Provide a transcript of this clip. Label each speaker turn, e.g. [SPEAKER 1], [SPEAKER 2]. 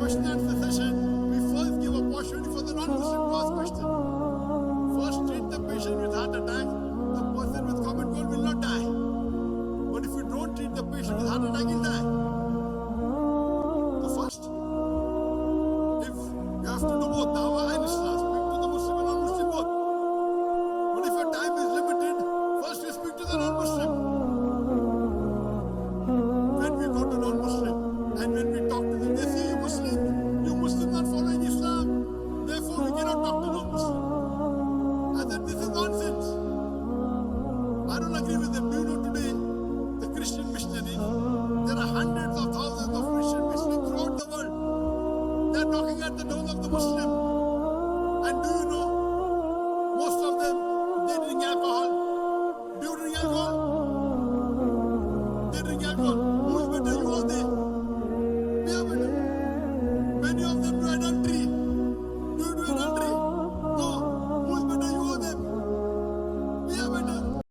[SPEAKER 1] question and answer session, we first give opportunity for the non-Muslim to ask questions. First, treat the patient with heart attack. The person with common cold will not die. But if you don't treat the patient with heart attack, he'll die. So first, if you have to do both dawah and islah, speak to the Muslim and non-Muslim both. But if your time is limited, first you speak to the non-Muslim. When we go to non-Muslim and when we talk to them, they say, you Muslim not following Islam, therefore we cannot talk to non-Muslim. I said, this is nonsense. I don't agree with them. Do you know today, the Christian missionaries, there are hundreds of thousands of Christian missionaries throughout the world. They are knocking at the doors of the Muslim. And do you know, most of them, they drink alcohol. Do you drink alcohol? They drink alcohol.